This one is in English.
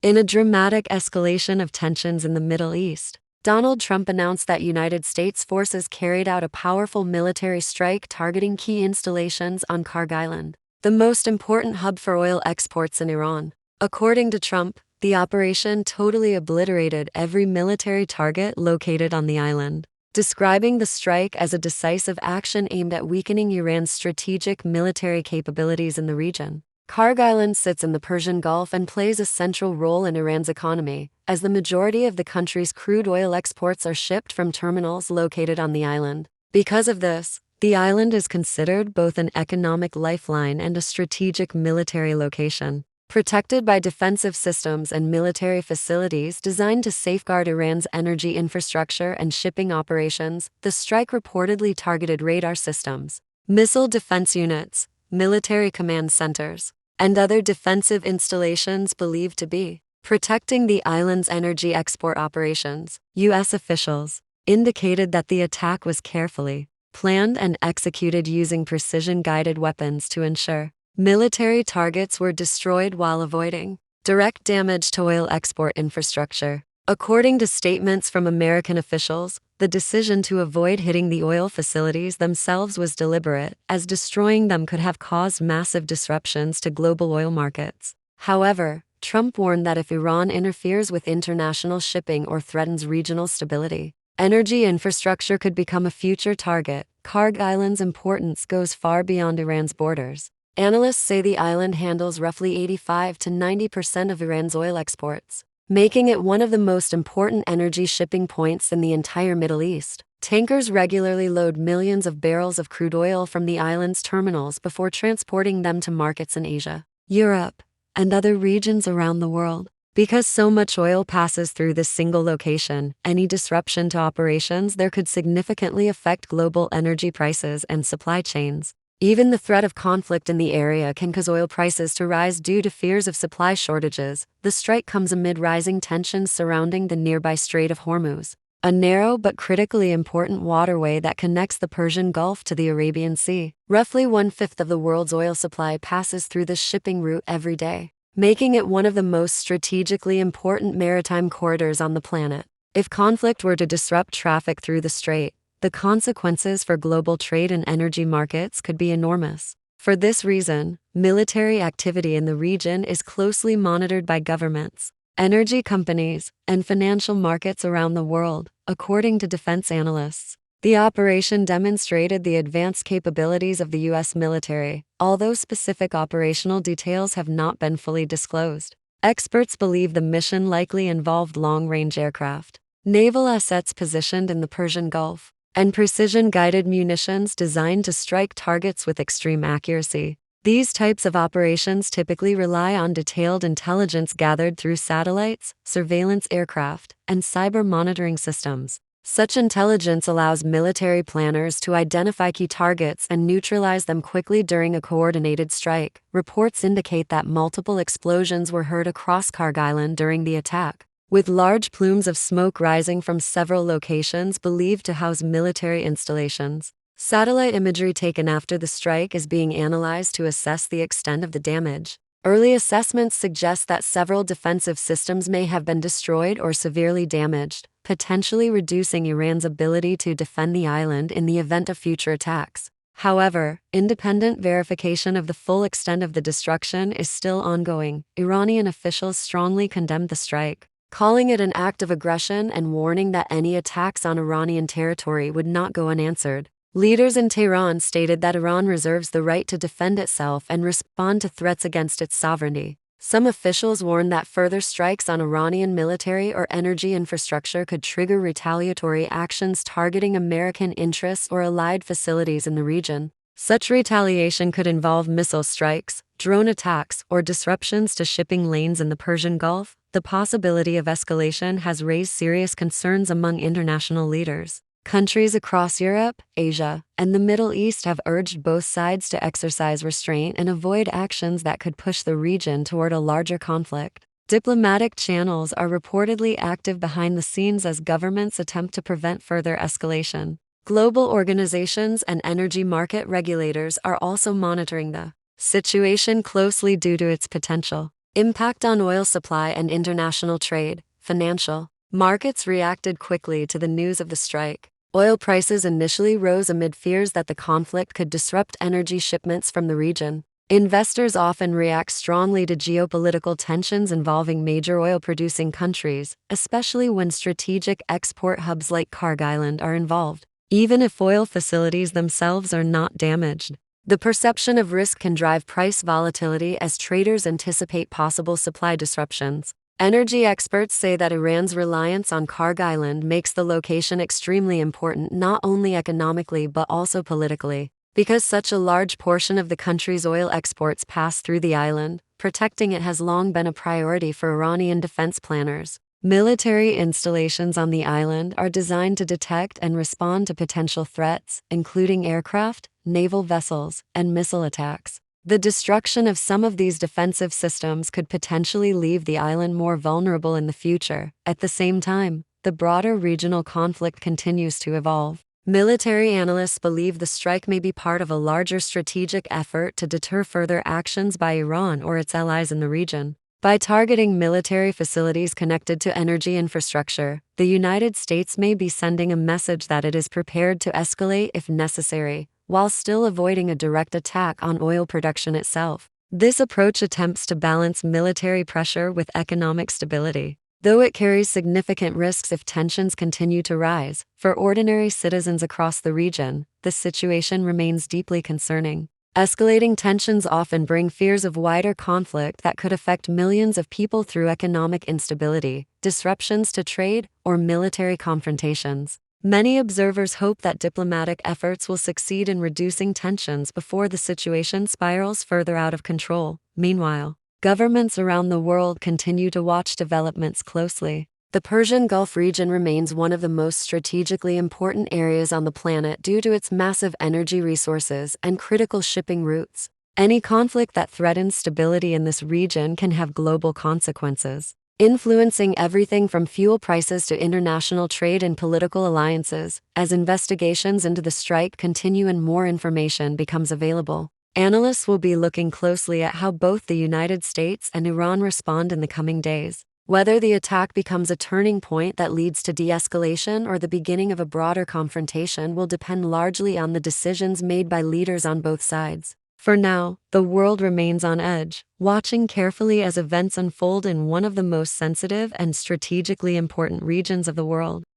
In a dramatic escalation of tensions in the Middle East, Donald Trump announced that United States forces carried out a powerful military strike targeting key installations on Kharg Island, the most important hub for oil exports in Iran. According to Trump, the operation totally obliterated every military target located on the island, describing the strike as a decisive action aimed at weakening Iran's strategic military capabilities in the region. Kharg Island sits in the Persian Gulf and plays a central role in Iran's economy, as the majority of the country's crude oil exports are shipped from terminals located on the island. Because of this, the island is considered both an economic lifeline and a strategic military location. Protected by defensive systems and military facilities designed to safeguard Iran's energy infrastructure and shipping operations, the strike reportedly targeted radar systems, missile defense units, military command centers, and other defensive installations believed to be protecting the island's energy export operations. U.S. officials indicated that the attack was carefully planned and executed using precision-guided weapons to ensure military targets were destroyed while avoiding direct damage to oil export infrastructure. According to statements from American officials, the decision to avoid hitting the oil facilities themselves was deliberate, as destroying them could have caused massive disruptions to global oil markets. However, Trump warned that if Iran interferes with international shipping or threatens regional stability, energy infrastructure could become a future target. Kharg Island's importance goes far beyond Iran's borders. Analysts say the island handles roughly 85 to 90% of Iran's oil exports, making it one of the most important energy shipping points in the entire Middle East. Tankers regularly load millions of barrels of crude oil from the island's terminals before transporting them to markets in Asia, Europe, and other regions around the world. Because so much oil passes through this single location, any disruption to operations there could significantly affect global energy prices and supply chains. Even the threat of conflict in the area can cause oil prices to rise due to fears of supply shortages. The strike comes amid rising tensions surrounding the nearby Strait of Hormuz, a narrow but critically important waterway that connects the Persian Gulf to the Arabian Sea. Roughly 1/5 of the world's oil supply passes through this shipping route every day, making it one of the most strategically important maritime corridors on the planet. If conflict were to disrupt traffic through the strait, the consequences for global trade and energy markets could be enormous. For this reason, military activity in the region is closely monitored by governments, energy companies, and financial markets around the world, according to defense analysts. The operation demonstrated the advanced capabilities of the U.S. military, although specific operational details have not been fully disclosed. Experts believe the mission likely involved long-range aircraft, naval assets positioned in the Persian Gulf, and precision-guided munitions designed to strike targets with extreme accuracy. These types of operations typically rely on detailed intelligence gathered through satellites, surveillance aircraft, and cyber monitoring systems. Such intelligence allows military planners to identify key targets and neutralize them quickly during a coordinated strike. Reports indicate that multiple explosions were heard across Kharg Island during the attack, with large plumes of smoke rising from several locations believed to house military installations. Satellite imagery taken after the strike is being analyzed to assess the extent of the damage. Early assessments suggest that several defensive systems may have been destroyed or severely damaged, potentially reducing Iran's ability to defend the island in the event of future attacks. However, independent verification of the full extent of the destruction is still ongoing. Iranian officials strongly condemned the strike, calling it an act of aggression and warning that any attacks on Iranian territory would not go unanswered. Leaders in Tehran stated that Iran reserves the right to defend itself and respond to threats against its sovereignty. Some officials warned that further strikes on Iranian military or energy infrastructure could trigger retaliatory actions targeting American interests or allied facilities in the region. Such retaliation could involve missile strikes, drone attacks, or disruptions to shipping lanes in the Persian Gulf. The possibility of escalation has raised serious concerns among international leaders. Countries across Europe, Asia, and the Middle East have urged both sides to exercise restraint and avoid actions that could push the region toward a larger conflict. Diplomatic channels are reportedly active behind the scenes as governments attempt to prevent further escalation. Global organizations and energy market regulators are also monitoring the situation closely due to its potential Impact on oil supply and international trade. Financial markets reacted quickly to the news of the strike. Oil prices initially rose amid fears that the conflict could disrupt energy shipments from the region. Investors often react strongly to geopolitical tensions involving major oil-producing countries, especially when strategic export hubs like Kharg Island are involved, even if oil facilities themselves are not damaged. The perception of risk can drive price volatility as traders anticipate possible supply disruptions. Energy experts say that Iran's reliance on Kharg Island makes the location extremely important not only economically but also politically. Because such a large portion of the country's oil exports pass through the island, protecting it has long been a priority for Iranian defense planners. Military installations on the island are designed to detect and respond to potential threats, including aircraft, naval vessels, and missile attacks. The destruction of some of these defensive systems could potentially leave the island more vulnerable in the future. At the same time, the broader regional conflict continues to evolve. Military analysts believe the strike may be part of a larger strategic effort to deter further actions by Iran or its allies in the region. By targeting military facilities connected to energy infrastructure, the United States may be sending a message that it is prepared to escalate if necessary, while still avoiding a direct attack on oil production itself. This approach attempts to balance military pressure with economic stability. Though it carries significant risks if tensions continue to rise, for ordinary citizens across the region, the situation remains deeply concerning. Escalating tensions often bring fears of wider conflict that could affect millions of people through economic instability, disruptions to trade, or military confrontations. Many observers hope that diplomatic efforts will succeed in reducing tensions before the situation spirals further out of control. Meanwhile, governments around the world continue to watch developments closely. The Persian Gulf region remains one of the most strategically important areas on the planet due to its massive energy resources and critical shipping routes. Any conflict that threatens stability in this region can have global consequences, influencing everything from fuel prices to international trade and political alliances. As investigations into the strike continue and more information becomes available, analysts will be looking closely at how both the United States and Iran respond in the coming days. Whether the attack becomes a turning point that leads to de-escalation or the beginning of a broader confrontation will depend largely on the decisions made by leaders on both sides. For now, the world remains on edge, watching carefully as events unfold in one of the most sensitive and strategically important regions of the world.